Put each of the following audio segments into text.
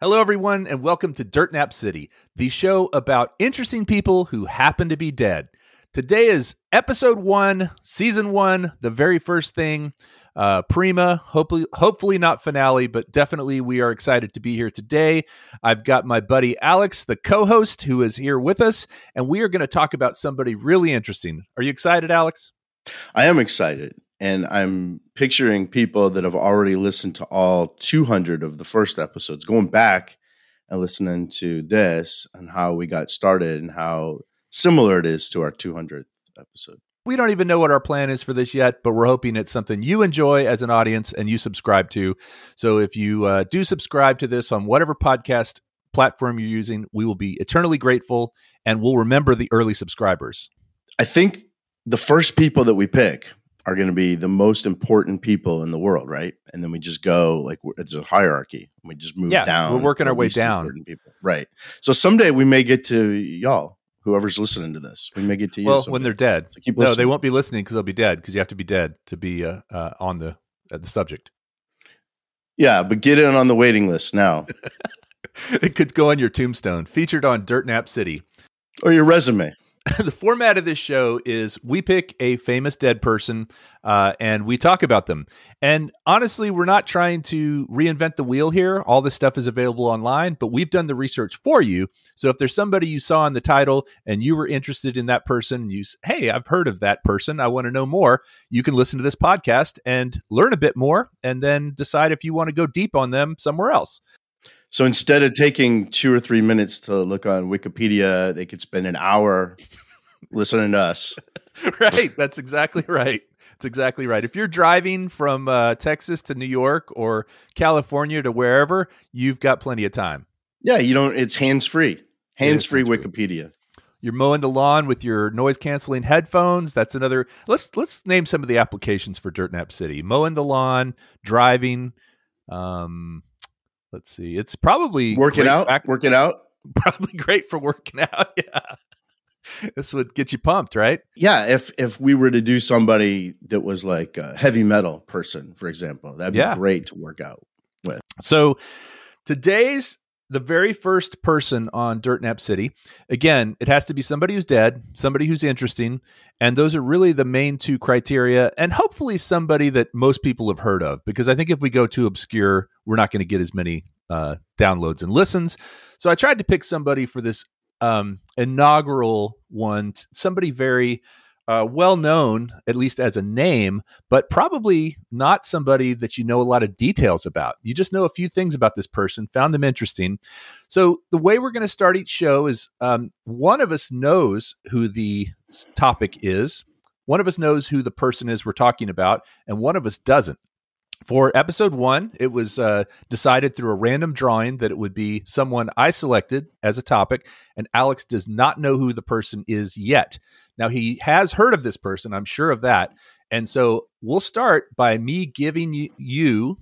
Hello, everyone, and welcome to Dirt Nap City, the show about interesting people who happen to be dead. Today is episode 1, season 1, the very first thing. Prima, hopefully not finale, but definitely we are excited to be here today. I've got my buddy Alex, the co-host, who is here with us, and we are going to talk about somebody really interesting. Are you excited, Alex? I am excited, and I'm picturing people that have already listened to all 200 of the first episodes, going back and listening to this and how we got started and how similar it is to our 200th episode. We don't even know what our plan is for this yet, but we're hoping it's something you enjoy as an audience and you subscribe to. So if you do subscribe to this on whatever podcast platform you're using, we will be eternally grateful, and we'll remember the early subscribers. I think the first people that we pick are going to be the most important people in the world, right? And then we just go, like, it's a hierarchy. We just move down. We're working our way down. People. Right. So someday we may get to y'all. Whoever's listening to this, we may get to you. Well, when they're dead. So keep listening. No, they won't be listening because they'll be dead, because you have to be dead to be on the subject. Yeah, but get in on the waiting list now. It could go on your tombstone, featured on Dirt Nap City. Or your resume. The format of this show is we pick a famous dead person and we talk about them. And honestly, we're not trying to reinvent the wheel here. All this stuff is available online, but we've done the research for you. So if there's somebody you saw in the title and you were interested in that person, and hey, I've heard of that person, I want to know more, you can listen to this podcast and learn a bit more and then decide if you want to go deep on them somewhere else. So instead of taking 2 or 3 minutes to look on Wikipedia, they could spend an hour listening to us. Right. That's exactly right. That's exactly right. If you're driving from Texas to New York or California to wherever, you've got plenty of time. Yeah, it's hands-free. Hands-free Wikipedia. You're mowing the lawn with your noise-canceling headphones. That's another. Let's name some of the applications for Dirt Nap City. Mowing the lawn, driving. Let's see. It's probably working out. Probably great for working out. Yeah. This would get you pumped, right? Yeah. If we were to do somebody that was like a heavy metal person, for example, that'd be great to work out with. So today's the very first person on Dirt Nap City. Again, it has to be somebody who's dead, somebody who's interesting. And those are really the main two criteria. And hopefully somebody that most people have heard of, because I think if we go too obscure, we're not going to get as many downloads and listens. So I tried to pick somebody for this inaugural one, somebody very well known, at least as a name, but probably not somebody that you know a lot of details about. You just know a few things about this person, found them interesting. So the way we're going to start each show is one of us knows who the topic is, one of us knows who the person is we're talking about, and one of us doesn't. For episode 1, it was decided through a random drawing that it would be someone I selected as a topic, and Alex does not know who the person is yet. Now, he has heard of this person, I'm sure of that, and so we'll start by me giving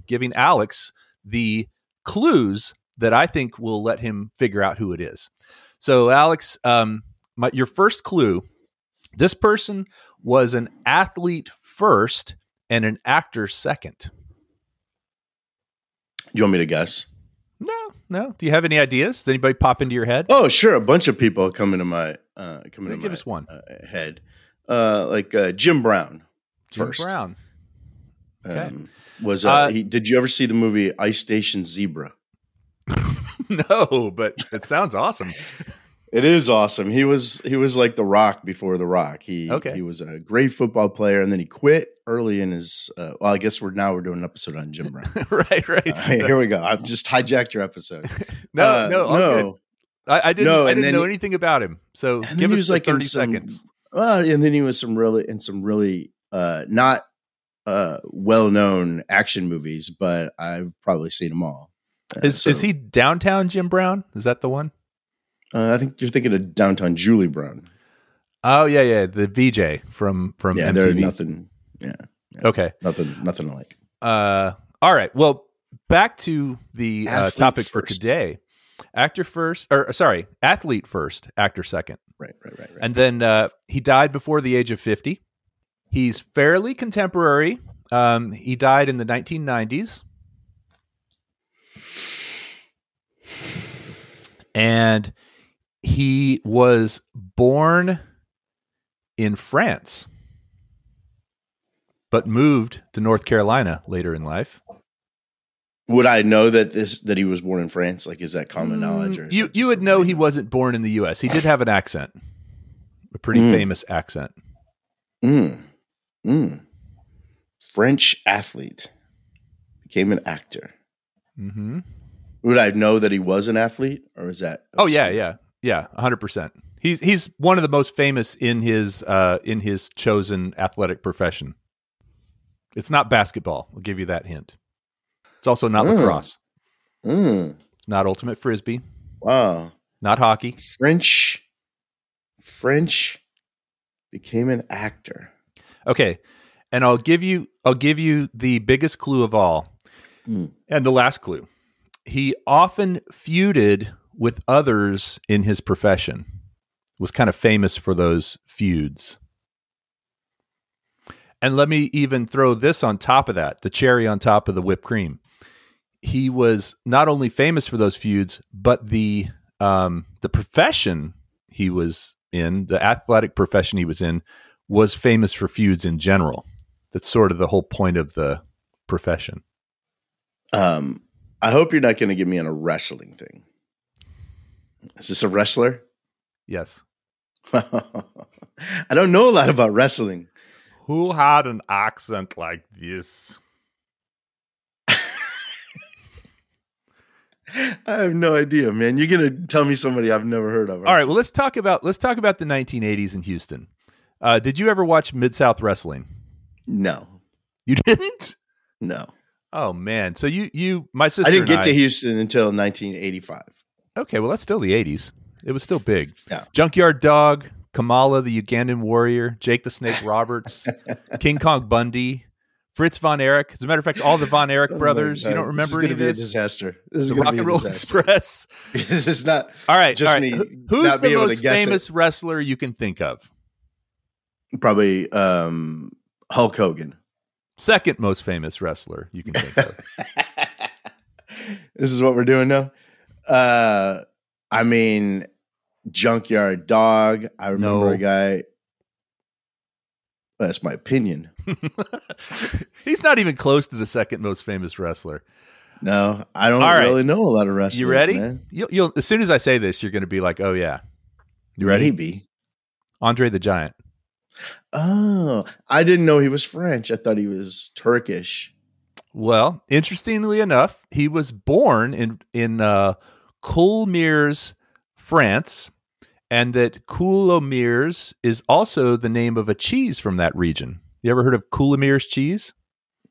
giving Alex the clues that I think will let him figure out who it is. So, Alex, your first clue, this person was an athlete first and an actor second. You want me to guess? No. Do you have any ideas? Does anybody pop into your head? Oh, sure. A bunch of people come into my give us one. Head. Like Jim Brown. Jim first. Brown. Okay. Did you ever see the movie Ice Station Zebra? No, but it sounds awesome. It is awesome. He was like The Rock before The Rock. He was a great football player, and then he quit early in his. Well, I guess we're doing an episode on Jim Brown. right. Here we go. I've just hijacked your episode. No. I didn't know anything about him. So give us like 30 seconds. And then he was some really not well-known action movies, but I've probably seen them all. Is he Downtown Jim Brown? Is that the one? I think you're thinking of Downtown Julie Brown. Oh yeah, the VJ from MTV. There's nothing. Yeah. Okay. Nothing alike. All right. Well, back to the topic for today. Athlete first, actor second. Right. And then he died before the age of 50. He's fairly contemporary. He died in the 1990s. And he was born in France, but moved to North Carolina later in life. Would I know that he was born in France? Like, is that common knowledge? Or you would know he wasn't born in the U.S. He did have an accent, a pretty famous accent. French athlete, became an actor. Mm-hmm. Would I know that he was an athlete, or is that? Oh yeah, 100%. He's one of the most famous in his chosen athletic profession. It's not basketball. I'll give you that hint. It's also not lacrosse. It's not ultimate frisbee. Wow. Not hockey. French became an actor. Okay, and I'll give you the biggest clue of all, and the last clue. He often feuded with others in his profession. Was kind of famous for those feuds. And let me even throw this on top of that, the cherry on top of the whipped cream. He was not only famous for those feuds, but the profession he was in, the athletic profession he was in, was famous for feuds in general. That's sort of the whole point of the profession. I hope you're not going to get me on a wrestling thing. Is this a wrestler? Yes. I don't know a lot about wrestling. Who had an accent like this? I have no idea, man. You're going to tell me somebody I've never heard of. All right, well, let's talk about the 1980s in Houston. Did you ever watch Mid-South Wrestling? No. You didn't? No. Oh man. So my sister I didn't get to Houston until 1985. Okay, well that's still the 80s. It was still big. Yeah. Junkyard Dog, Kamala the Ugandan Warrior, Jake the Snake Roberts, King Kong Bundy, Fritz Von Erich. As a matter of fact, all the Von Erich brothers. You don't remember any of this? This is going to be a disaster. This is the going Rock to be and a Roll disaster. Express. This is not. All right. Just all right. me. Who's not the be able most to guess famous wrestler you can think of? Probably Hulk Hogan. Second most famous wrestler you can think of. This is what we're doing now. I mean, Junkyard Dog. I remember a guy. That's my opinion. He's not even close to the second most famous wrestler. No, I don't really know a lot of wrestlers. You ready? Man. You'll as soon as I say this, you're going to be like, "Oh yeah." You ready? Maybe. Andre the Giant. Oh, I didn't know he was French. I thought he was Turkish. Well, interestingly enough, he was born in Coulmiers, France, and that Coulmiers is also the name of a cheese from that region. You ever heard of Coulmiers cheese?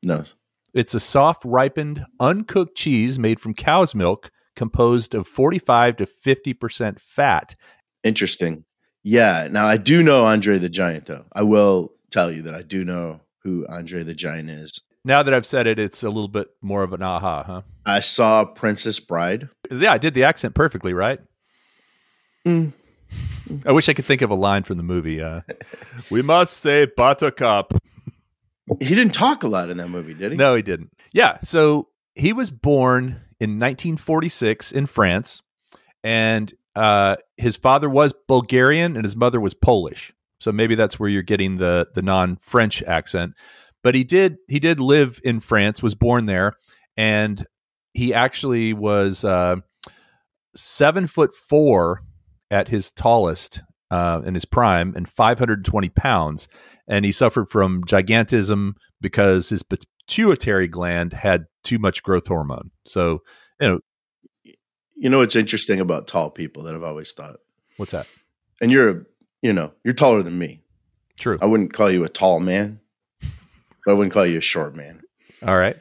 No. It's a soft, ripened, uncooked cheese made from cow's milk, composed of 45 to 50% fat. Interesting. Yeah. Now, I do know Andre the Giant, though. I will tell you that I do know who Andre the Giant is. Now that I've said it, it's a little bit more of an aha, huh? I saw Princess Bride. Yeah, I did the accent perfectly, right? I wish I could think of a line from the movie. We must say Buttercup. He didn't talk a lot in that movie, did he? No, he didn't. Yeah, so he was born in 1946 in France, and his father was Bulgarian and his mother was Polish. So maybe that's where you're getting the non-French accent. But he did live in France, was born there, and he actually was 7'4" at his tallest in his prime, and 520 pounds. And he suffered from gigantism because his pituitary gland had too much growth hormone. So, you know what's interesting about tall people that I've always thought? What's that? And you're taller than me. True. I wouldn't call you a tall man, but I wouldn't call you a short man. All right.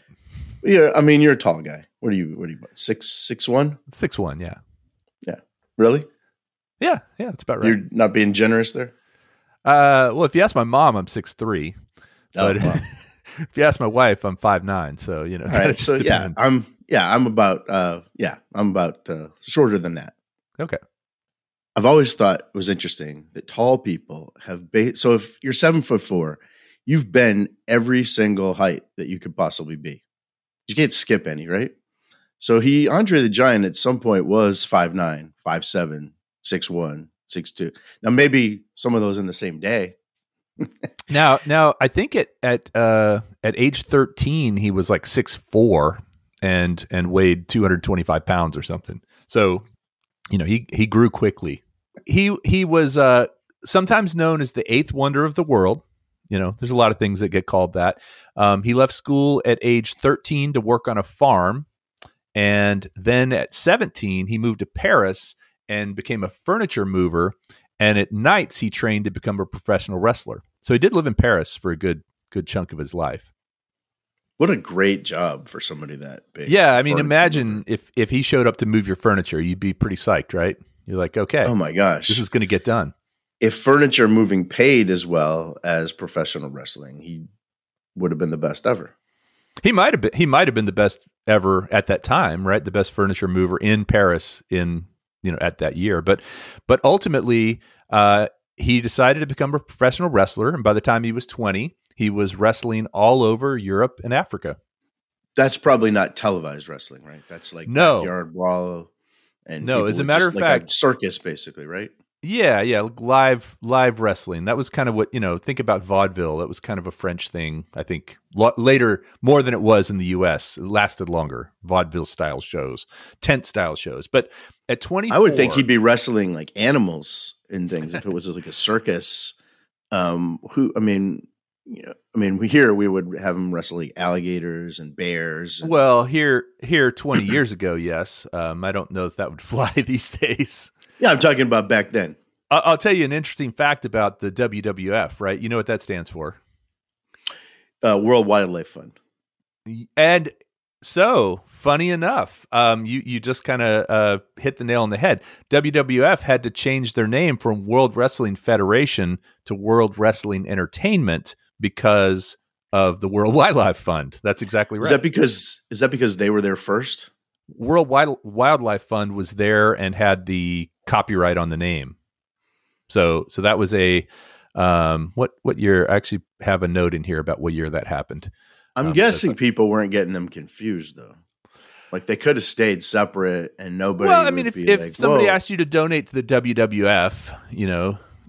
Yeah, I mean, you're a tall guy. What are you 6'1"? 6'1", yeah. Yeah. Really? Yeah, that's about right. You're not being generous there? Well, if you ask my mom, I'm 6'3". But wow. if you ask my wife, I'm 5'9". So, All right. So depends. I'm about shorter than that. Okay. I've always thought it was interesting that tall people have so if you're 7'4", you've been every single height that you could possibly be. You can't skip any, right? So Andre the Giant at some point was 5'9", 5'7", 6'1", 6'2". Now maybe some of those in the same day. Now, I think at age 13 he was like 6'4" and weighed 225 pounds or something. So, he grew quickly. He was sometimes known as the eighth wonder of the world. There's a lot of things that get called that. He left school at age 13 to work on a farm. And then at 17, he moved to Paris and became a furniture mover. And at nights, he trained to become a professional wrestler. So he did live in Paris for a good chunk of his life. What a great job for somebody that big. Yeah, I mean, imagine if he showed up to move your furniture, you'd be pretty psyched, right? You're like, okay, oh my gosh, this is going to get done. If furniture moving paid as well as professional wrestling, he would have been the best ever. He might have been the best ever at that time, right? The best furniture mover in Paris at that year. But ultimately, he decided to become a professional wrestler, and by the time he was 20, he was wrestling all over Europe and Africa. That's probably not televised wrestling, right? That's like backyard brawl, and as a matter of fact, a circus, basically, right? Yeah, live wrestling. That was kind of what, think about vaudeville. That was kind of a French thing, I think. Later, more than it was in the U.S., it lasted longer. Vaudeville style shows, tent style shows. But at 24, I would think he'd be wrestling like animals and things if it was like a circus. Here we would have him wrestle like alligators and bears. Well, here 20 years ago, yes. I don't know if that would fly these days. Yeah, I'm talking about back then. I'll tell you an interesting fact about the WWF, right? You know what that stands for? World Wildlife Fund. And so, funny enough, you just kind of hit the nail on the head. WWF had to change their name from World Wrestling Federation to World Wrestling Entertainment because of the World Wildlife Fund. That's exactly right. Is that because they were there first? World Wildlife Fund was there and had the copyright on the name. So that was a what year? I actually have a note in here about what year that happened. I'm guessing people weren't getting them confused though. Like they could have stayed separate and nobody. Well, I mean, if like, somebody asked you to donate to the WWF,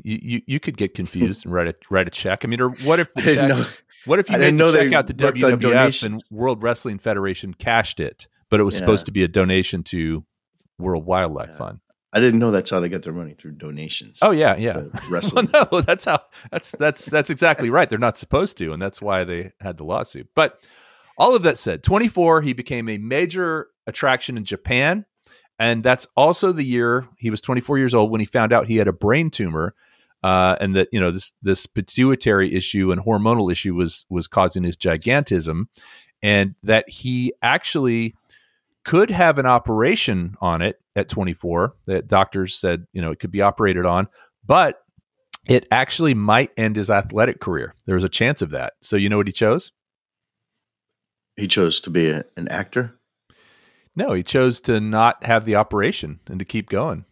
you could get confused and write a check. I mean, or what if you made the check out to WWF and World Wrestling Federation cashed it, but it was supposed to be a donation to World Wildlife Fund. I didn't know that's how they got their money, through donations. Oh yeah. Wrestling. Well, no, that's exactly right. They're not supposed to, and that's why they had the lawsuit. But all of that said, 24, he became a major attraction in Japan, and that's also the year he was 24 years old when he found out he had a brain tumor, and that this pituitary issue and hormonal issue was causing his gigantism, and that he actually could have an operation on it at 24 that doctors said, it could be operated on, but it actually might end his athletic career. There was a chance of that. So you know what he chose? He chose to be an actor? No, he chose to not have the operation and to keep going.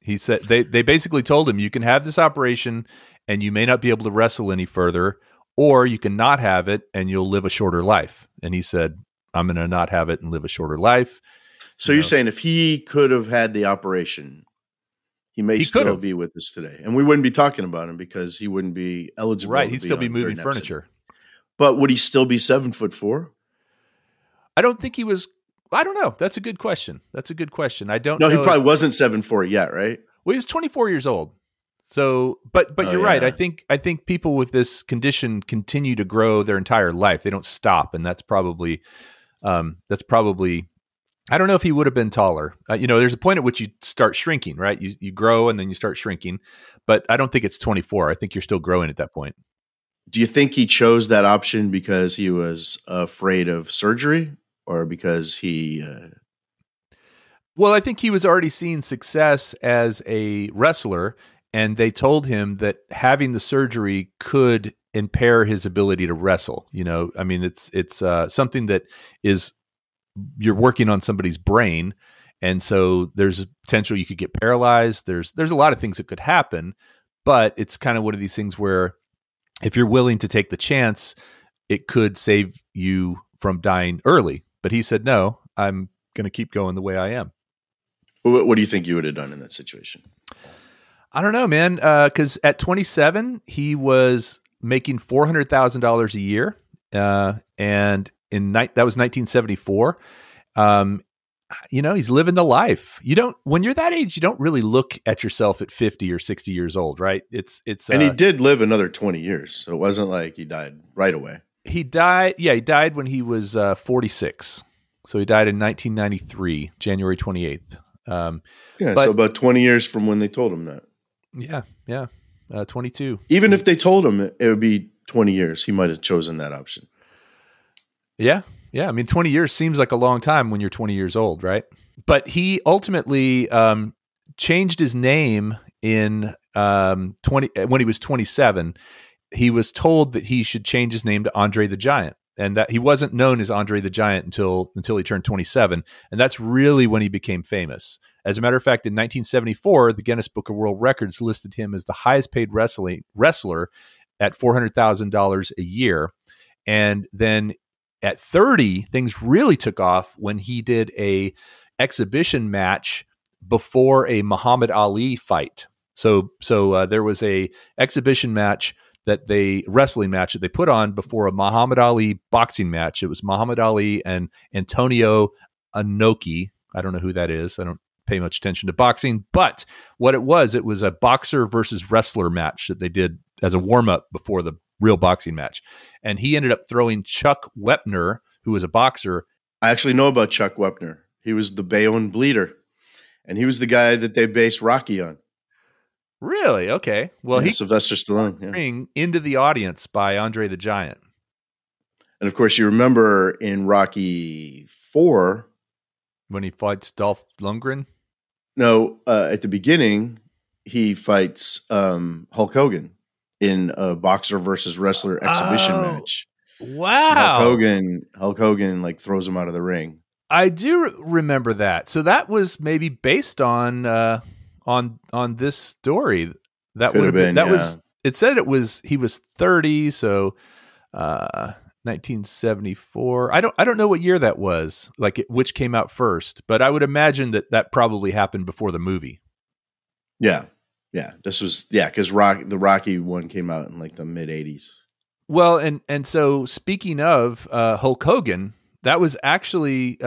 He said they basically told him, you can have this operation and you may not be able to wrestle any further, or you can not have it and you'll live a shorter life. And he said, I'm going to not have it and live a shorter life. So you're saying if he could have had the operation, he still be with us today. And we wouldn't be talking about him because he wouldn't be eligible. Right. He'd still be moving furniture. But would he still be 7'4"? I don't think he was. I don't know. That's a good question. I don't know. No, he probably wasn't 7'4" yet, right? Well, he was 24 years old. So, but you're right. I think people with this condition continue to grow their entire life. They don't stop. And that's probably, I don't know if he would have been taller. There's a point at which you start shrinking, right? You grow and then you start shrinking, but I don't think it's 24. I think you're still growing at that point. Do you think he chose that option because he was afraid of surgery or because he... Well, I think he was already seeing success as a wrestler, and they told him that having the surgery could impair his ability to wrestle. I mean, it's something that is, you're working on somebody's brain. And so there's a potential you could get paralyzed. There's a lot of things that could happen, but it's kind of one of these things where if you're willing to take the chance, it could save you from dying early. But he said, no, I'm going to keep going the way I am. What do you think you would have done in that situation? I don't know, man. Because at 27, he was making $400,000 a year, and that was 1974. He's living the life. When you're that age, you don't really look at yourself at 50 or 60 years old, right? And he did live another 20 years, so it wasn't like he died right away. He died. Yeah, he died when he was 46. So he died in 1993, January 28th. So about 20 years from when they told him that. Yeah, 22. Even if they told him it would be 20 years, he might have chosen that option. Yeah. I mean, 20 years seems like a long time when you're 20 years old, right? But he ultimately changed his name in when he was 27. He was told that he should change his name to Andre the Giant, and that he wasn't known as Andre the Giant until he turned 27, and that's really when he became famous. As a matter of fact, in 1974, the Guinness Book of World Records listed him as the highest paid wrestler at $400,000 a year, and then at 30, things really took off when he did a exhibition match before a Muhammad Ali fight. So there was a exhibition match wrestling match that they put on before a Muhammad Ali boxing match. It was Muhammad Ali and Antonio Inoki. I don't know who that is. I don't pay much attention to boxing, but what it was a boxer versus wrestler match that they did as a warm-up before the real boxing match. And he ended up throwing Chuck Wepner, who was a boxer. I actually know about Chuck Wepner. He was the Bayonne Bleeder, and he was the guy that they based Rocky on. Really? Okay. Well, he Sylvester Stallone ring into the audience by Andre the Giant. And of course, you remember in Rocky 4 when he fights Dolph Lundgren. No, at the beginning, he fights Hulk Hogan in a boxer versus wrestler exhibition match. Wow! Hulk Hogan like throws him out of the ring. I do remember that. So that was maybe based on this story. That would have been. That was. It said he was 30. So 1974. I don't know what year that was. Which came out first, but I would imagine that probably happened before the movie. Yeah. This was because the Rocky one came out in like the mid 80s. Well, and so speaking of Hulk Hogan, that was actually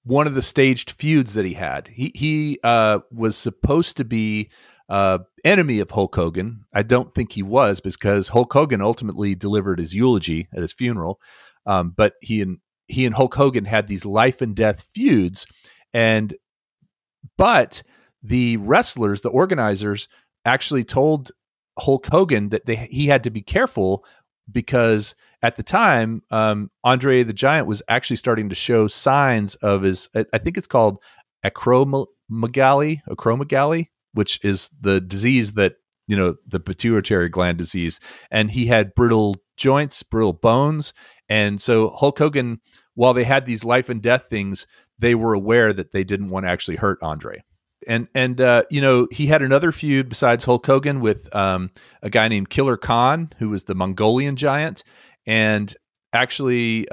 one of the staged feuds that he had. He was supposed to be enemy of Hulk Hogan. I don't think he was, because Hulk Hogan ultimately delivered his eulogy at his funeral. But he and Hulk Hogan had these life and death feuds, but the wrestlers, the organizers, actually told Hulk Hogan that he had to be careful, because at the time, Andre the Giant was actually starting to show signs of his, I think it's called acromegaly, which is the disease that, the pituitary gland disease. And he had brittle joints, brittle bones. And so Hulk Hogan, while they had these life and death things, they were aware that they didn't want to actually hurt Andre. And he had another feud besides Hulk Hogan with a guy named Killer Khan, who was the Mongolian giant. And actually,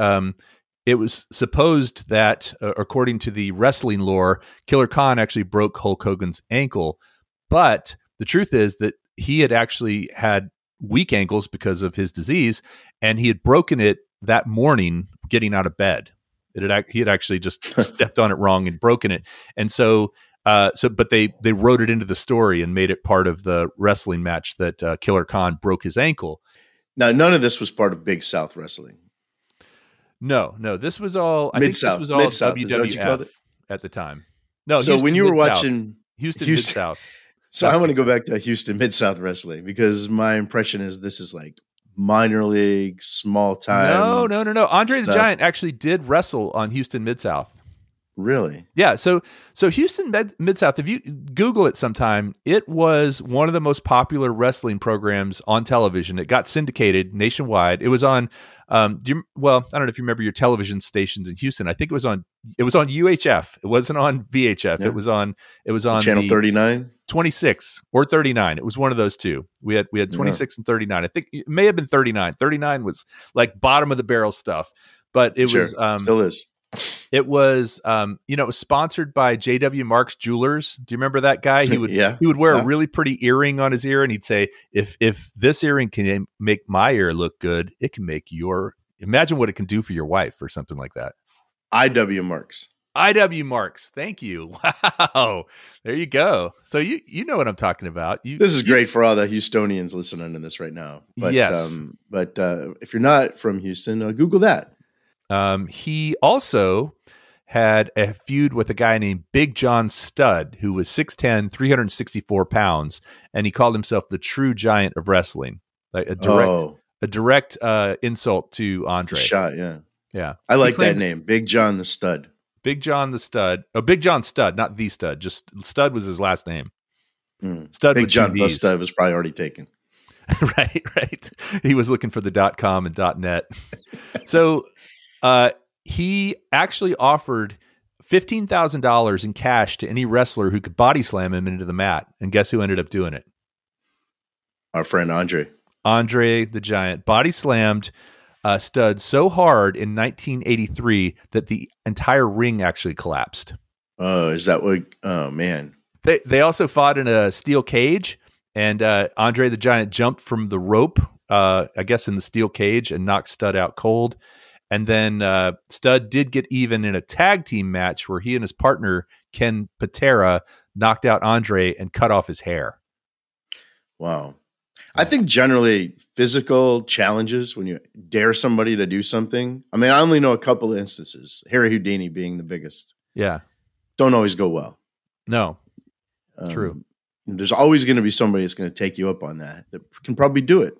it was supposed that, according to the wrestling lore, Killer Khan actually broke Hulk Hogan's ankle. But the truth is that he had actually had weak ankles because of his disease, and he had broken it that morning getting out of bed. He had actually just stepped on it wrong and broken it. And but they wrote it into the story and made it part of the wrestling match that Killer Khan broke his ankle. Now, none of this was part of Big South Wrestling. No, this was all. I think this was all WWF at the time. No, so Houston when you were Mid-South. watching Houston Mid-South. So I want to go back to Houston Mid-South Wrestling, because my impression is this is like minor league, small time. No. Andre the Giant actually did wrestle on Houston Mid-South. Really? Yeah. So Houston Mid-South, if you Google it sometime, it was one of the most popular wrestling programs on television. It got syndicated nationwide. It was on, I don't know if you remember your television stations in Houston. I think it was on UHF. It wasn't on VHF. Yeah. It was on Channel 39, 26 or 39. It was one of those two. We had 26 and 39. I think it may have been 39. 39 was like bottom of the barrel stuff, but it was, still is. It was, it was sponsored by J.W. Marks Jewelers. Do you remember that guy? He would Yeah. he would wear a really pretty earring on his ear, and he'd say, "If this earring can make my ear look good, it can make your imagine what it can do for your wife," or something like that. I.W. Marks. I.W. Marks. Thank you. Wow. There you go. So you know what I'm talking about. This is great for all the Houstonians listening to this right now. But, yes. But if you're not from Houston, Google that. He also had a feud with a guy named Big John Studd, who was 6'10", 364 pounds, and he called himself the true giant of wrestling. Like a direct insult to Andre. It's a shot, yeah. Yeah. I like that name, Big John the Stud. Big John the Stud. Oh, Big John Studd, not the Stud. Just Stud was his last name. Stud Big John the Stud was probably already taken. Right. He was looking for the .com and .net. So he actually offered $15,000 in cash to any wrestler who could body slam him into the mat. And guess who ended up doing it? Our friend Andre. Andre the Giant body slammed Studd so hard in 1983 that the entire ring actually collapsed. Oh, is that what? Oh, man. They also fought in a steel cage, and Andre the Giant jumped from the rope, I guess in the steel cage, and knocked Studd out cold. And then Studd did get even in a tag team match where he and his partner, Ken Patera, knocked out Andre and cut off his hair. Wow. I think generally physical challenges, when you dare somebody to do something, I mean, I only know a couple of instances, Harry Houdini being the biggest. Yeah. Don't always go well. No. True. There's always going to be somebody that's going to take you up on that can probably do it.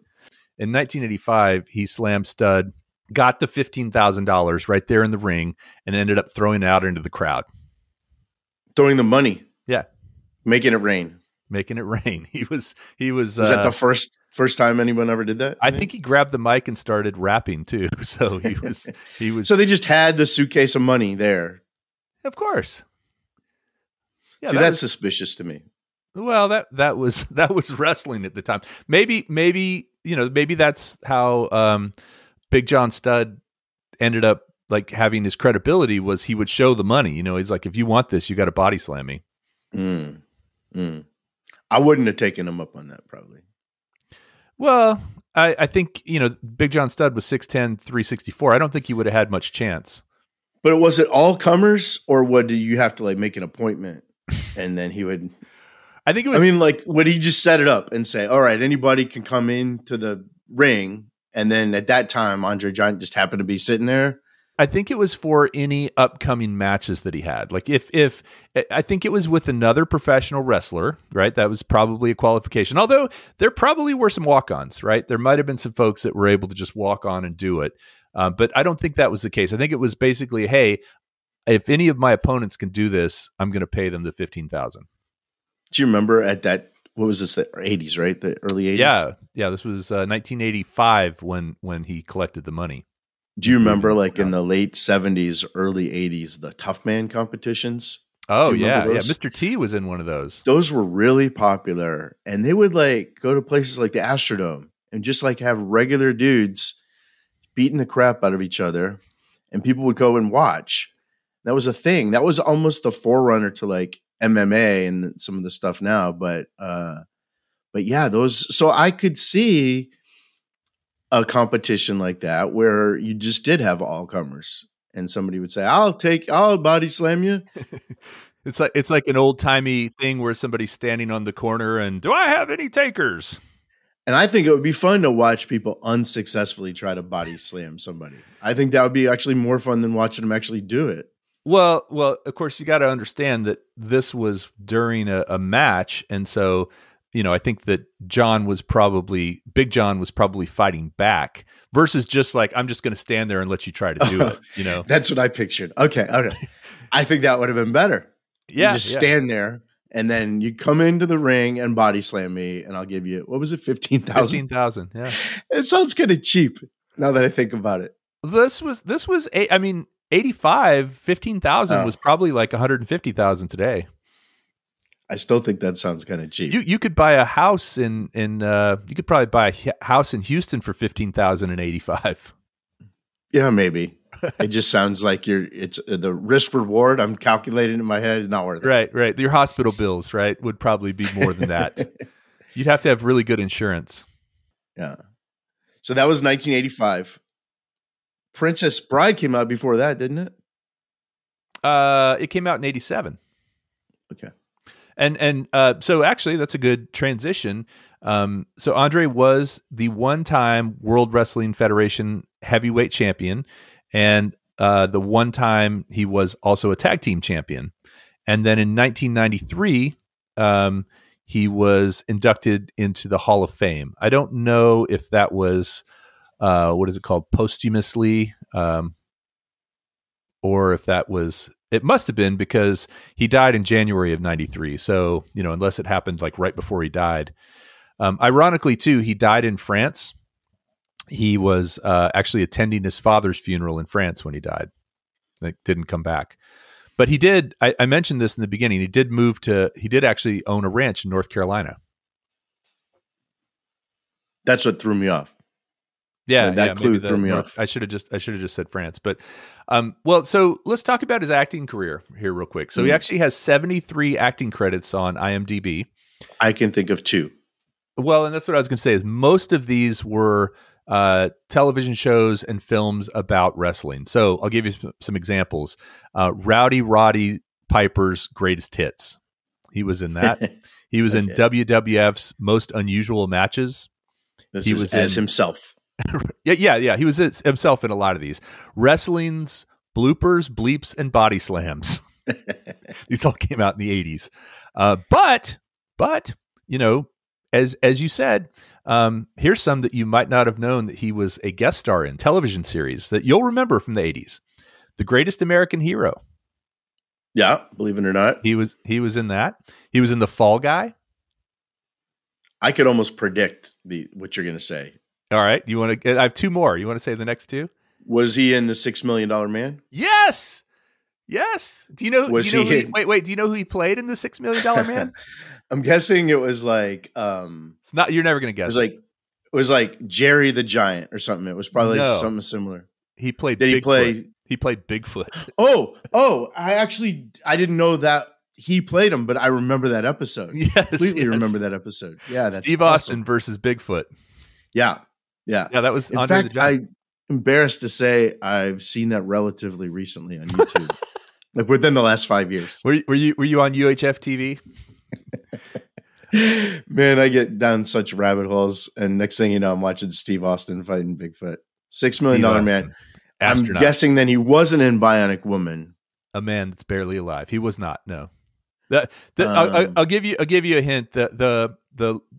In 1985, he slammed Studd, got the $15,000 right there in the ring, and ended up throwing it out into the crowd. Throwing the money. Yeah. Making it rain. Making it rain. He was Was that the first time anyone ever did that? I think he grabbed the mic and started rapping too. So he was So they just had the suitcase of money there. Of course. Yeah, see, that's suspicious to me. Well, that was wrestling at the time. Maybe that's how Big John Studd ended up like having his credibility, was he would show the money. He's like, if you want this, you got to body slam me. I wouldn't have taken him up on that, probably. Well, I think, Big John Studd was 6'10", 364. I don't think he would have had much chance. But was it all comers, or do you have to like make an appointment and then he would? I think it was. I mean, like, would he just set it up and say, "All right, anybody can come into the ring," and then at that time, Andre Giant just happened to be sitting there? I think it was for any upcoming matches that he had. Like if I think it was with another professional wrestler, right? That was probably a qualification. Although there probably were some walk-ons, right? There might have been some folks that were able to just walk on and do it. But I don't think that was the case. I think it was basically, hey, if any of my opponents can do this, I'm going to pay them the $15,000. Do you remember at that? What was this? The 80s, right? The early 80s. Yeah. This was 1985 when he collected the money. Do you remember, like in the late 70s, early 80s, the Tough Man competitions? Oh yeah. Mr. T was in one of those. Those were really popular, and they would like go to places like the Astrodome and just like have regular dudes beating the crap out of each other, and people would go and watch. That was a thing. That was almost the forerunner to like MMA and some of the stuff now. But yeah, those. So I could see a competition like that where you just did have all comers, and somebody would say, "I'll body slam you." It's like an old timey thing where somebody's standing on the corner and, "Do I have any takers?" And I think it would be fun to watch people unsuccessfully try to body slam somebody. I think that would be actually more fun than watching them actually do it. Well, of course, you got to understand that this was during a match. And so, I think that Big John was probably fighting back versus just like, I'm just going to stand there and let you try to do it. That's what I pictured. Okay. I think that would have been better. Yeah. You just stand there. And then you come into the ring and body slam me, and I'll give you, what was it, $15,000? $15,000, yeah. It sounds kind of cheap now that I think about it. This was 85, $15,000 was probably like $150,000 today. I still think that sounds kind of cheap. You could buy a house you could probably buy a house in Houston for $15,000 in 85. Yeah, maybe. It just sounds like it's the risk reward I'm calculating in my head is not worth it. Right. Your hospital bills, right, would probably be more than that. You'd have to have really good insurance. Yeah. So that was 1985. Princess Bride came out before that, didn't it? It came out in 87. Okay. And so actually that's a good transition. So Andre was the one-time World Wrestling Federation heavyweight champion, and the one time he was also a tag team champion. And then in 1993, he was inducted into the Hall of Fame. I don't know if that was, what is it called, posthumously, or if that was, it must have been, because he died in January of 93. So, unless it happened like right before he died. Ironically, too, he died in France. He was actually attending his father's funeral in France when he died. Like, didn't come back. But he did, I mentioned this in the beginning, he did actually own a ranch in North Carolina. That's what threw me off. Yeah, that clue threw me off. I should have just said France. But well, so let's talk about his acting career here real quick. So he actually has 73 acting credits on IMDb. I can think of 2. Well, and that's what I was going to say, is most of these were television shows and films about wrestling. So I'll give you some examples. Rowdy Roddy Piper's Greatest Hits. He was in that. He was in WWF's Most Unusual Matches. He was as himself. Yeah. He was himself in a lot of these. Wrestling's Bloopers, Bleeps, and Body Slams. These all came out in the 80s. But as you said, here's some that you might not have known that he was a guest star in, television series that you'll remember from the 80s. The Greatest American Hero. Yeah, believe it or not. He was in that. He was in The Fall Guy. I could almost predict what you're going to say. All right. I have 2 more. You want to say the next 2? Was he in the $6 Million Man? Yes. Do you know? Wait. Do you know who he played in the $6 Million Man? I'm guessing it was like it's not. You're never gonna guess. It was like Jerry the Giant or something. It was probably something similar. He played. Did Bigfoot. He played Bigfoot. Oh! I didn't know that he played him, but I remember that episode. Yes, completely remember that episode. Yeah, that's Steve Austin versus Bigfoot. Yeah. That was. In Andre fact, I'm embarrassed to say I've seen that relatively recently on YouTube, like within the last 5 years. Were you on UHF TV? Man, I get down such rabbit holes, and next thing you know, I'm watching Steve Austin fighting Bigfoot. $6 Million Man. Astronaut. I'm guessing then he wasn't in Bionic Woman. A man that's barely alive. He was not. No. I'll give you a hint. The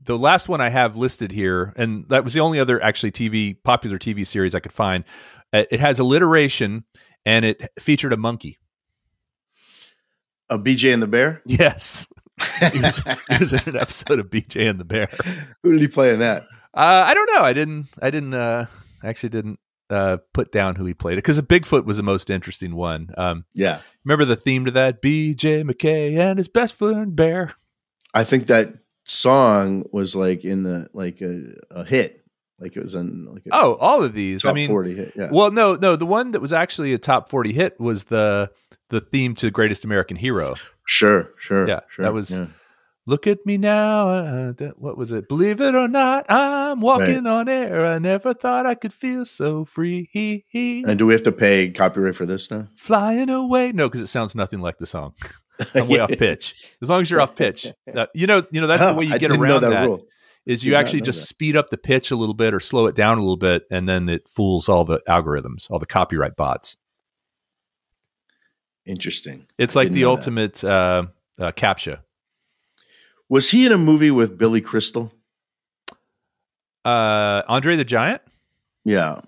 last one I have listed here, and that was the only other actually popular TV series I could find. It has alliteration, and it featured a monkey. A BJ and the Bear? Yes. He was in an episode of BJ and the Bear. Who did he play in that? I don't know. I didn't put down who he played, because Bigfoot was the most interesting one. Yeah. Remember the theme to that? BJ McKay and his best friend Bear. I think that song was like in a hit. Like it was in all of these. Top 40 hit. Yeah. Well, no. The one that was actually a top 40 hit was the theme to Greatest American Hero. Sure. Yeah, sure. That was Look at me now. What was it? Believe it or not, I'm walking on air. I never thought I could feel so free. And do we have to pay copyright for this now? Flying away. No, because it sounds nothing like the song. I'm way off pitch. As long as you're off pitch. That's the way you get around that rule. Is you actually just speed up the pitch a little bit or slow it down a little bit, and then it fools all the algorithms, all the copyright bots. Interesting. It's like the ultimate CAPTCHA. Was he in a movie with Billy Crystal? Andre the Giant? Yeah.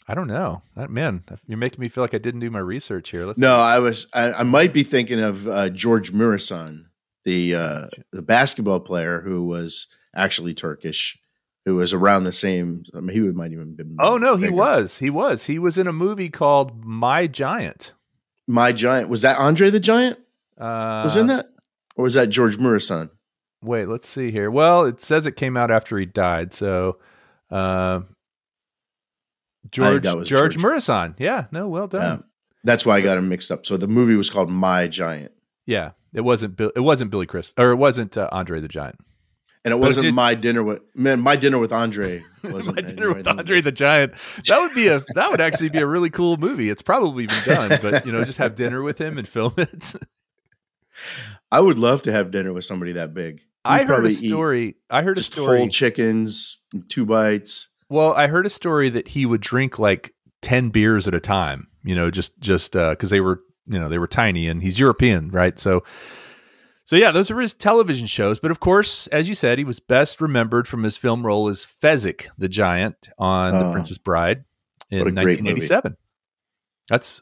I don't know. Man, you're making me feel like I didn't do my research here. I might be thinking of George Murasan, the basketball player who was actually Turkish, who was around the same. I mean, he might even been. Oh no, bigger. He was in a movie called My Giant. My Giant. Was that Andre the Giant? Was in that, or was that George Murasan? Wait, let's see here. Well, it says it came out after he died. So, That was George Murison. Yeah, no, well done. Yeah. That's why I got him mixed up. So the movie was called My Giant. Yeah, it wasn't Billy Crystal, or it wasn't Andre the Giant. And it wasn't My Dinner with Andre. Wasn't My Dinner with Andre the Giant. That would actually be a really cool movie. It's probably been done, but just have dinner with him and film it. I would love to have dinner with somebody that big. I heard a story. Whole chickens, 2 bites. Well, I heard a story that he would drink like 10 beers at a time. Just because they were tiny, and he's European, right? So yeah, those are his television shows. But of course, as you said, he was best remembered from his film role as Fezzik the Giant on The Princess Bride in 1987. That's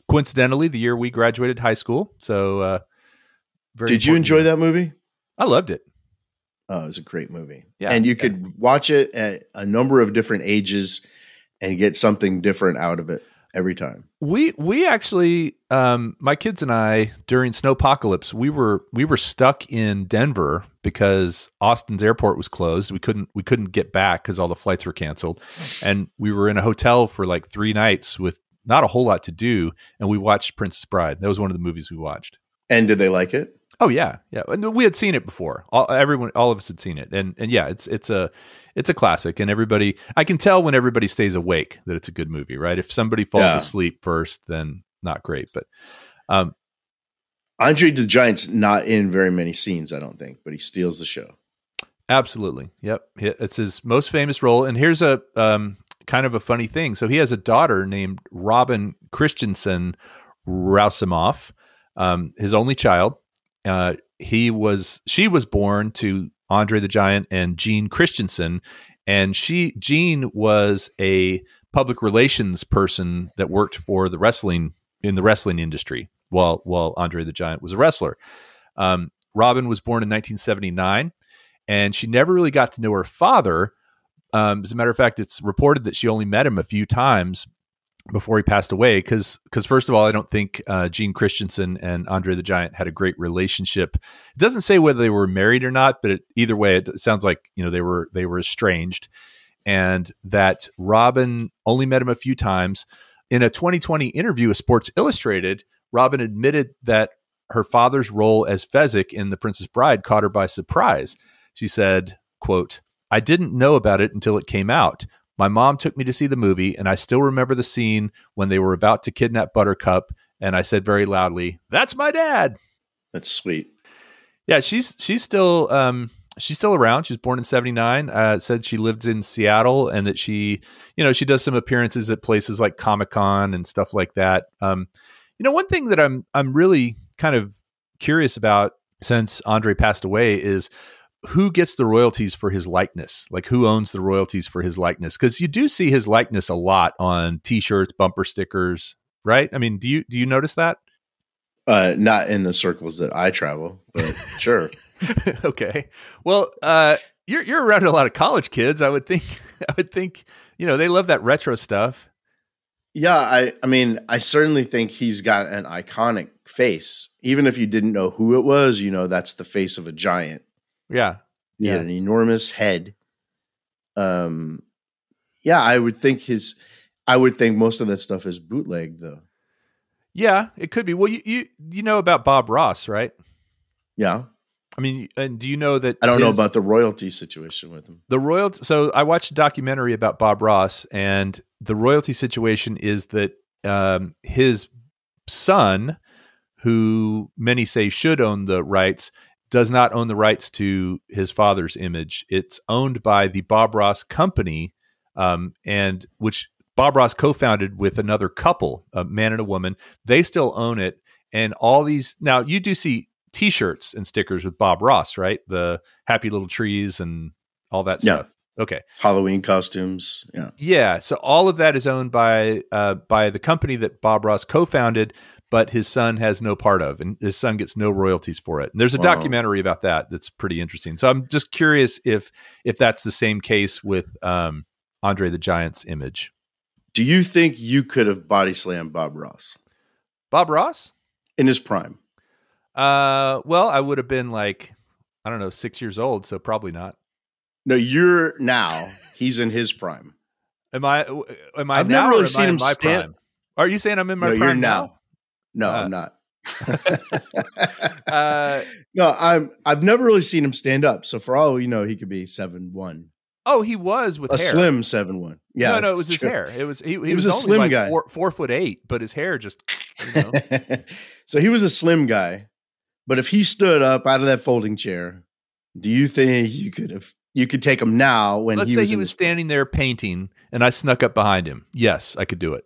coincidentally the year we graduated high school. So, did you enjoy that movie? I loved it. Oh, it was a great movie. Yeah, and you could watch it at a number of different ages and get something different out of it every time. We actually, my kids and I, during Snowpocalypse, we were stuck in Denver because Austin's airport was closed. We couldn't get back because all the flights were canceled, and we were in a hotel for like 3 nights with not a whole lot to do, and we watched Princess Bride. That was one of the movies we watched. And did they like it? Oh yeah, and we had seen it before. All of us had seen it, and yeah, it's a classic. And everybody, I can tell when everybody stays awake that it's a good movie, right? If somebody falls asleep first, then not great. But Andre the Giant's not in very many scenes, I don't think, but he steals the show. Absolutely, yep. It's his most famous role. And here's a kind of a funny thing. So he has a daughter named Robin Christensen Roussimoff, his only child. She was born to Andre the Giant and Jean Christensen, and Jean was a public relations person that worked for the wrestling industry while Andre the Giant was a wrestler. Robin was born in 1979, and she never really got to know her father. As a matter of fact, it's reported that she only met him a few times before he passed away, because first of all, I don't think Jean Christensen and Andre the Giant had a great relationship. It doesn't say whether they were married or not, but either way, it sounds like they were estranged, and that Robin only met him a few times. In a 2020 interview with Sports Illustrated, Robin admitted that her father's role as Fezzik in The Princess Bride caught her by surprise. She said, quote, "I didn't know about it until it came out. My mom took me to see the movie, and I still remember the scene when they were about to kidnap Buttercup, and I said very loudly, 'That's my dad.'" That's sweet. Yeah, she's still around. She was born in 1979. Said she lived in Seattle, and that she does some appearances at places like Comic-Con and stuff like that. One thing that I'm really kind of curious about since Andre passed away is who gets the royalties for his likeness? Like, who owns the royalties for his likeness? Because you do see his likeness a lot on T-shirts, bumper stickers, right? I mean, do you notice that? Not in the circles that I travel, but sure. Okay. Well, you're around a lot of college kids. I would think they love that retro stuff. Yeah, I mean, I certainly think he's got an iconic face. Even if you didn't know who it was, that's the face of a giant. Yeah. He had an enormous head. I would think most of that stuff is bootleg, though. Yeah, it could be. Well, you know about Bob Ross, right? Yeah. I mean, and do you know that I don't know about the royalty situation with him. So I watched a documentary about Bob Ross, and the royalty situation is that his son, who many say should own the rights, does not own the rights to his father's image. It's owned by the Bob Ross Company, and which Bob Ross co-founded with another couple, a man and a woman. They still own it, and all these. Now you do see T-shirts and stickers with Bob Ross, right? The happy little trees and all that stuff. Okay, Halloween costumes. Yeah. So all of that is owned by the company that Bob Ross co-founded, but his son has no part of, and his son gets no royalties for it. And there's a documentary about that that's pretty interesting. So I'm just curious if that's the same case with Andre the Giant's image. Do you think you could have body slammed Bob Ross? Bob Ross? In his prime? Well, I would have been like, I don't know, 6 years old, so probably not. No, he's in his prime. Am I I've now never or really am seen I in him my stand. prime? Are you saying I'm in my No, prime you're now? No, I'm not. Uh, No, I've never really seen him stand up. So for all you know, he could be 7'1". oh, he was with A hair. slim 7'1". Yeah, No, it was his true. hair. It was he was was a only slim like guy. 4'8", but his hair just, you know. So he was a slim guy. But if he stood up out of that folding chair, do you think you could take him now when Let's he say was he in was his standing there painting and I snuck up behind him. Yes, I could do it.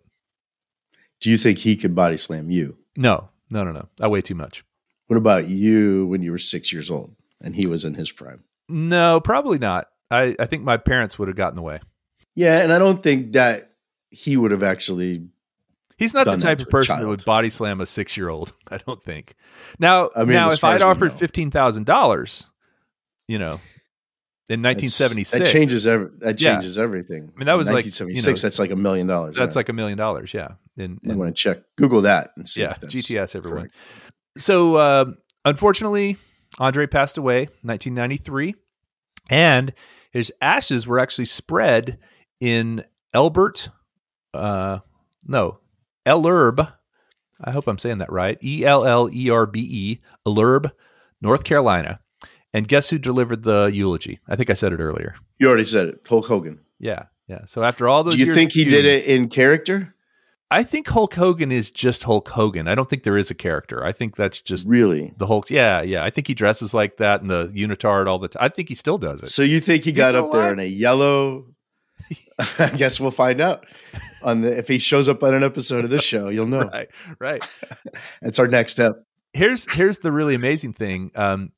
Do you think he could body slam you? No. I weigh too much. What about you when you were 6 years old and he was in his prime? No, probably not. I think my parents would have gotten in the way. Yeah, and I don't think that he would have actually. He's not the done that type to of a person that child. would body slam a 6-year-old. I don't think. Now, I mean, as if far I'd as we offered know. $15,000, you know, in 1976, that changes everything. I mean, that was like 1976. That's like $1 million. That's like $1 million. Yeah. I'm going to check, Google that and see. Yeah, if that's GTS everyone. correct. So, unfortunately, Andre passed away 1993, and his ashes were actually spread in Ellerbe. I hope I'm saying that right. Ellerbe, Ellerbe, North Carolina. And guess who delivered the eulogy? I think I said it earlier. You already said it. Hulk Hogan. Yeah. So after all those Do you years think he feuding, did it in character? I think Hulk Hogan is just Hulk Hogan. I don't think there is a character. I think that's just Really the Hulk. Yeah. I think he dresses like that in the unitard all the time. I think he still does it. So you think he got up there in a yellow? I guess we'll find out if he shows up on an episode of this show. You'll know. Right. That's our next step. Here's the really amazing thing.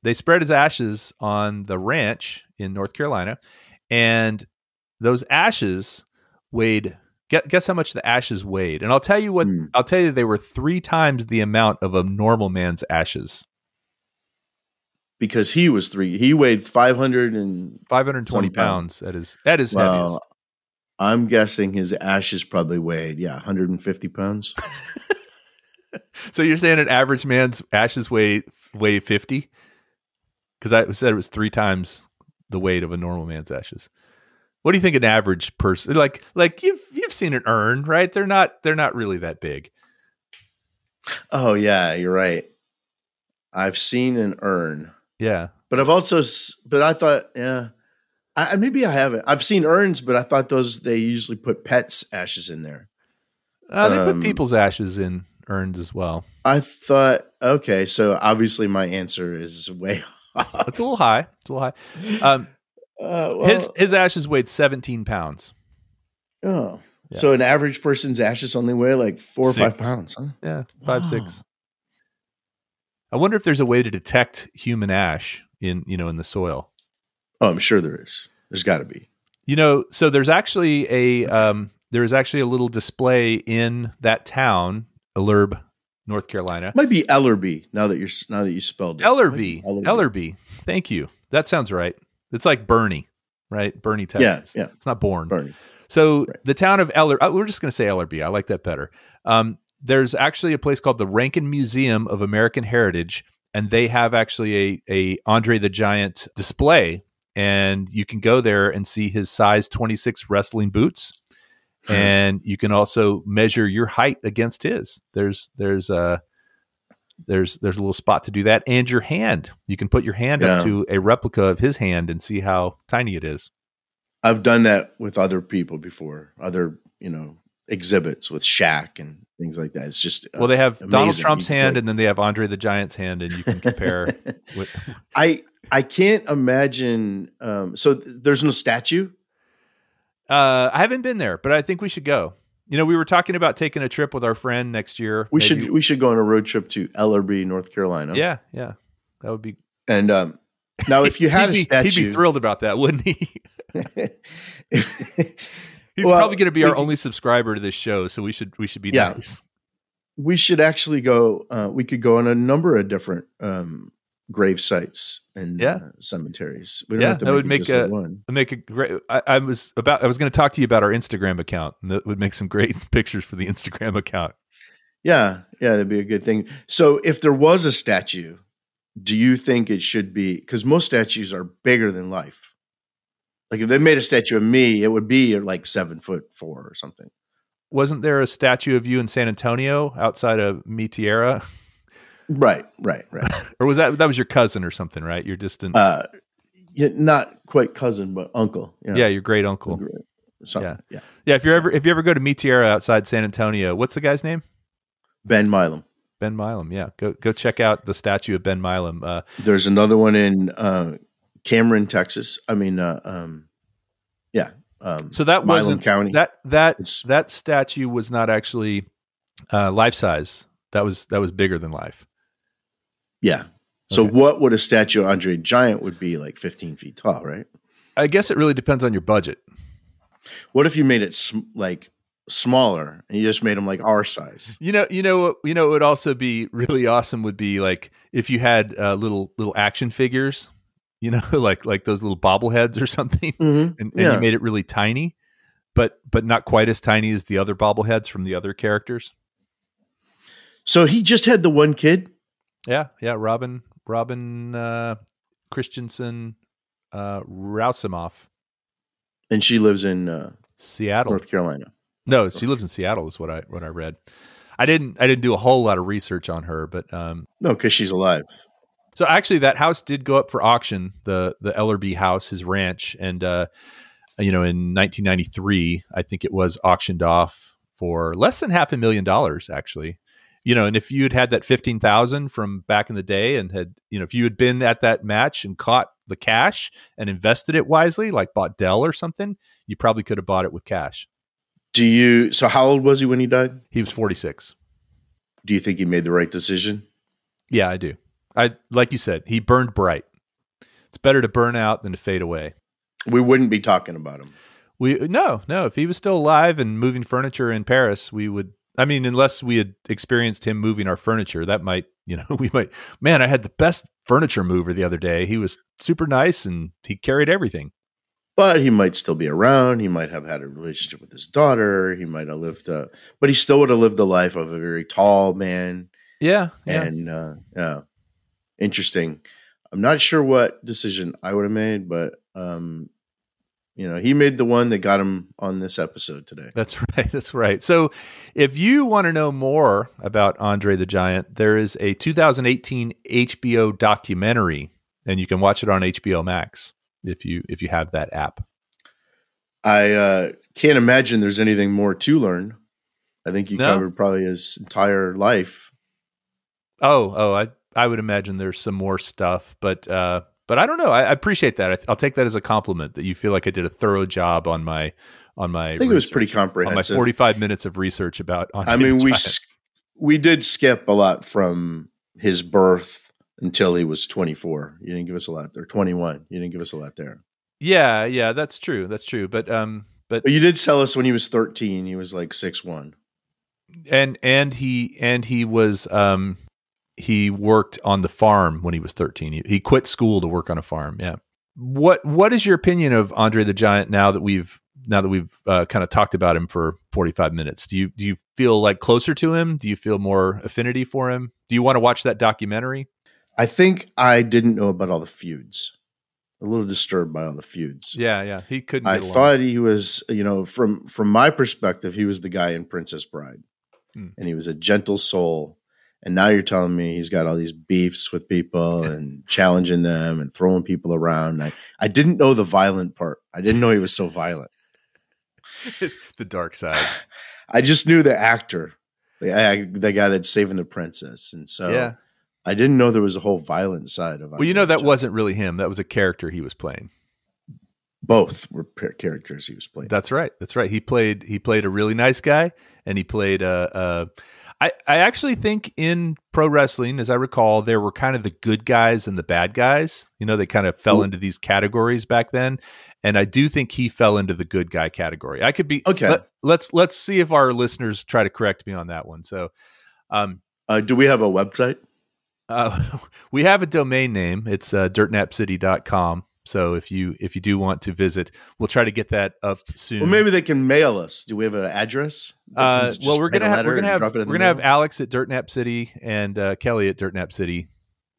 They spread his ashes on the ranch in North Carolina, and those ashes weighed. Guess how much the ashes weighed? And I'll tell you what. I'll tell you they were 3 times the amount of a normal man's ashes. Because he was 3. He weighed 520 pounds at his heaviest. I'm guessing his ashes probably weighed 150 pounds. So you're saying an average man's ashes weigh 50? Because I said it was 3 times the weight of a normal man's ashes. What do you think an average person like you've seen an urn, right? They're not really that big. Oh yeah, you're right. I've seen an urn. Yeah. But I thought, maybe I haven't. I've seen urns, but I thought they usually put pets' ashes in there. They put people's ashes in urns as well. I thought, okay, so obviously my answer is way off. It's a little high. His ashes weighed 17 pounds. Oh, yeah. So an average person's ashes only weigh like 4 or 5 pounds, huh? Yeah, 5, 6. I wonder if there's a way to detect human ash in the soil. Oh, I'm sure there is. There's got to be. So there's actually a little display in that town, Ellerbe, North Carolina. Might be Ellerbe now that you spelled it. Ellerbe. Thank you. That sounds right. It's like Bernie, right? Bernie, Texas. Yeah. It's not Bourne. Bernie. So the town of Ellerbe, we're just going to say Ellerbe. I like that better. There's actually a place called the Rankin Museum of American Heritage, and they have actually a Andre the Giant display, and you can go there and see his size 26 wrestling boots, and you can also measure your height against his. There's a little spot to do that, and your hand. You can put your hand up to a replica of his hand and see how tiny it is. I've done that with other people before, other exhibits with Shaq and things like that. It's just they have amazing. Donald Trump's hand, and then they have Andre the Giant's hand, and you can compare. I can't imagine. So there's no statue. I haven't been there, but I think we should go. We were talking about taking a trip with our friend next year. We should go on a road trip to Ellerbe, North Carolina. Yeah, that would be. And now, if you had a statue, he'd be thrilled about that, wouldn't he? He's probably going to be our only subscriber to this show, so we should be nice. We should actually go. We could go on a number of different grave sites and cemeteries. We don't have to that would one. Make a great. I was going to talk to you about our Instagram account, and that would make some great pictures for the Instagram account. Yeah, that'd be a good thing. So, if there was a statue, do you think it should be? Because most statues are bigger than life. Like if they made a statue of me, it would be like 7'4" or something. Wasn't there a statue of you in San Antonio outside of Mi Tierra? Right. Or was that was your cousin or something, right? Your distant Yeah, not quite cousin, but uncle. Yeah, your great uncle. Something. Yeah. If you ever go to Mi Tierra outside San Antonio, what's the guy's name? Ben Milam. Ben Milam. Yeah, go check out the statue of Ben Milam. There's another one in Cameron, Texas. I mean, so that Milam wasn't County. That statue was not actually life size. That was bigger than life. Yeah. So Okay. what would a statue of Andre the Giant would be like 15 feet tall, right? I guess it really depends on your budget. What if you made it like smaller and you just made them like our size? What would also be really awesome would be like if you had little action figures, like those little bobbleheads or something, and you made it really tiny, but not quite as tiny as the other bobbleheads from the other characters. So he just had the one kid? Yeah, Robin Christensen Rousimov. And she lives in Seattle, North Carolina. No, she lives in Seattle is what I read. I didn't do a whole lot of research on her, but no, because she's alive. So actually, that house did go up for auction, the Ellerby house, his ranch, and in 1993, I think it was auctioned off for less than $500,000, actually. And if you had that 15,000 from back in the day, and had if you had been at that match and caught the cash and invested it wisely, like bought Dell or something, you probably could have bought it with cash. So how old was he when he died? He was 46. Do you think he made the right decision? Yeah, I do. Like you said, he burned bright. It's better to burn out than to fade away. We wouldn't be talking about him. No. If he was still alive and moving furniture in Paris, we would. I mean, unless we had experienced him moving our furniture, that might, we might. Man, I had the best furniture mover the other day. He was super nice and he carried everything. But he might still be around. He might have had a relationship with his daughter. He might have lived, but he still would have lived the life of a very tall man. Yeah. And interesting. I'm not sure what decision I would have made, but he made the one that got him on this episode today. That's right. So if you want to know more about Andre the Giant, there is a 2018 HBO documentary, and you can watch it on HBO Max if you have that app. I can't imagine there's anything more to learn. I think you covered probably his entire life. I would imagine there's some more stuff, but I don't know. I appreciate that. I'll take that as a compliment that you feel like I did a thorough job on my. I think research. It was pretty comprehensive. On my 45 minutes of research about. We did skip a lot from his birth until he was 24. You didn't give us a lot there. 21. You didn't give us a lot there. Yeah, that's true. But you did tell us when he was 13, he was like 6'1". And he was he worked on the farm when he was 13. He quit school to work on a farm. Yeah. What is your opinion of Andre the Giant now that we've kind of talked about him for 45 minutes? Do you feel like closer to him? Do you feel more affinity for him? Do you want to watch that documentary? I think I didn't know about all the feuds. A little disturbed by all the feuds. Yeah. He couldn't. I thought he was, from my perspective, he was the guy in Princess Bride, and he was a gentle soul. And now you're telling me he's got all these beefs with people and challenging them and throwing people around. I didn't know the violent part. I didn't know he was so violent. The dark side. I just knew the actor, the guy that's saving the princess, and so. Yeah. I didn't know there was a whole violent side of it. Well, that wasn't really him. That was a character he was playing. Both were characters he was playing. That's right. He played a really nice guy, and he played I actually think in pro wrestling, as I recall, there were kind of the good guys and the bad guys. They kind of fell into these categories back then, and I do think he fell into the good guy category. I could be okay. Let's see if our listeners try to correct me on that one. So, do we have a website? We have a domain name. It's dirtnapcity.com. So if you do want to visit, we'll try to get that up soon. Well, maybe they can mail us. Do we have an address? We're gonna have Alex at Dirtnap City and Kelly at Dirtnap City.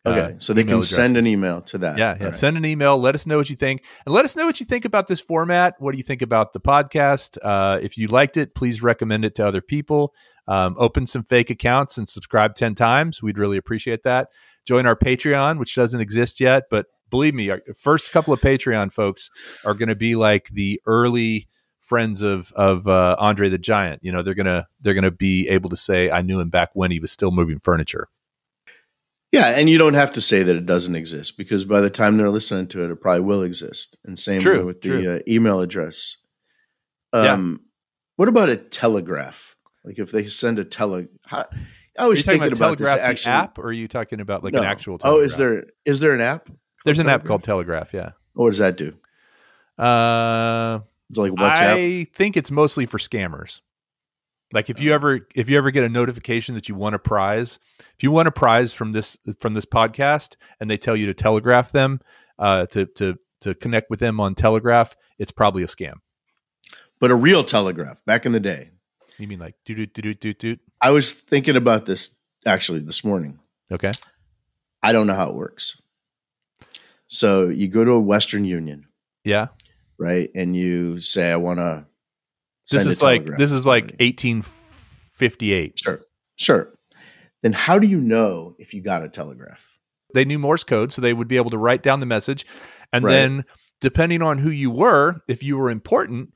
Okay, so they can send an addresses. email to that. Yeah. All right. Send an email. Let us know what you think. And let us know what you think about this format. What do you think about the podcast? If you liked it, please recommend it to other people. Open some fake accounts and subscribe 10 times. We'd really appreciate that. Join our Patreon, which doesn't exist yet. But believe me, our first couple of Patreon folks are going to be like the early friends of Andre the Giant. You know, they're gonna be able to say, I knew him back when he was still moving furniture. Yeah, and you don't have to say that it doesn't exist, because by the time they're listening to it, it probably will exist. And same way with the email address. What about a telegraph? Like if they send a I was thinking about this actually, app, or are you talking about like an actual telegraph? Oh, is there an app? There's an app called Telegraph, yeah. What does that do? It's like WhatsApp? I think it's mostly for scammers. Like if you ever get a notification that you won a prize, if you won a prize from this podcast and they tell you to telegraph them, to connect with them on Telegraph, it's probably a scam. But a real telegraph back in the day. You mean like doot? I was thinking about this actually this morning. Okay. I don't know how it works. So you go to a Western Union. Yeah. Right. And you say, I want to. This is like 1858. Sure. Then how do you know if you got a telegraph? They knew Morse code, so they would be able to write down the message. And then depending on who you were, if you were important,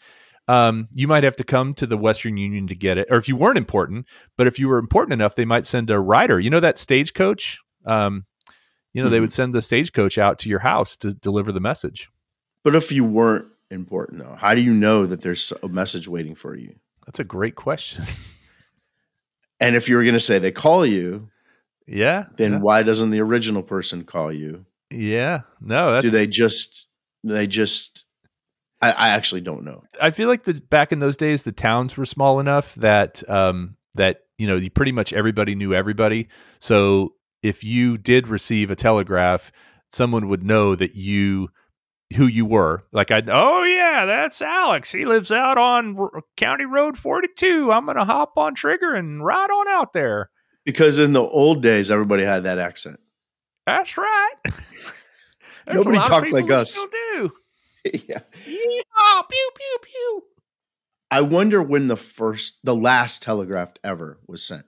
you might have to come to the Western Union to get it. Or if you weren't important, but if you were important enough, they might send a rider. You know that stagecoach? They would send the stagecoach out to your house to deliver the message. But if you weren't important, though, how do you know that there's a message waiting for you? That's a great question. And if you were going to say they call you, then why doesn't the original person call you? Yeah, no. Do they just? I actually don't know. I feel like back in those days, the towns were small enough that you pretty much everybody knew everybody. So if you did receive a telegraph, someone would know that who you were. Like, that's Alex. He lives out on County Road 42. I'm going to hop on Trigger and ride on out there. Because in the old days, everybody had that accent. That's right. Nobody talked like us. Still do. Yeah. Yeehaw, pew, pew, pew. I wonder when the last telegraph ever was sent.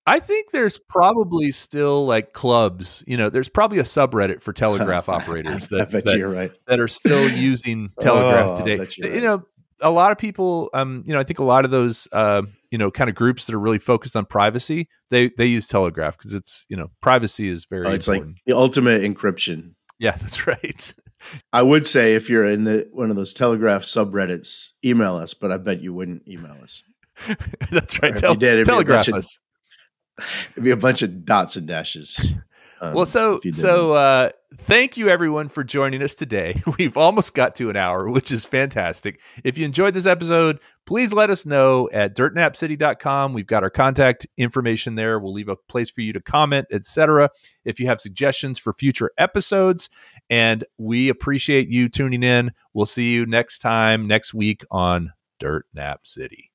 I think there's probably still like clubs, there's probably a subreddit for telegraph operators you're right. that are still using telegraph today. Right. A lot of people, I think a lot of those, kind of groups that are really focused on privacy, they use telegraph because it's, privacy is very it's important. Like the ultimate encryption. Yeah, that's right. I would say if you're in one of those telegraph subreddits, email us, but I bet you wouldn't email us. That's right. Telegraph us. It'd be a bunch of dots and dashes. Thank you everyone for joining us today. We've almost got to an hour, which is fantastic. If you enjoyed this episode, please let us know at dirtnapcity.com. We've got our contact information there. We'll leave a place for you to comment, etc. If you have suggestions for future episodes, and we appreciate you tuning in. We'll see you next week on Dirt Nap City.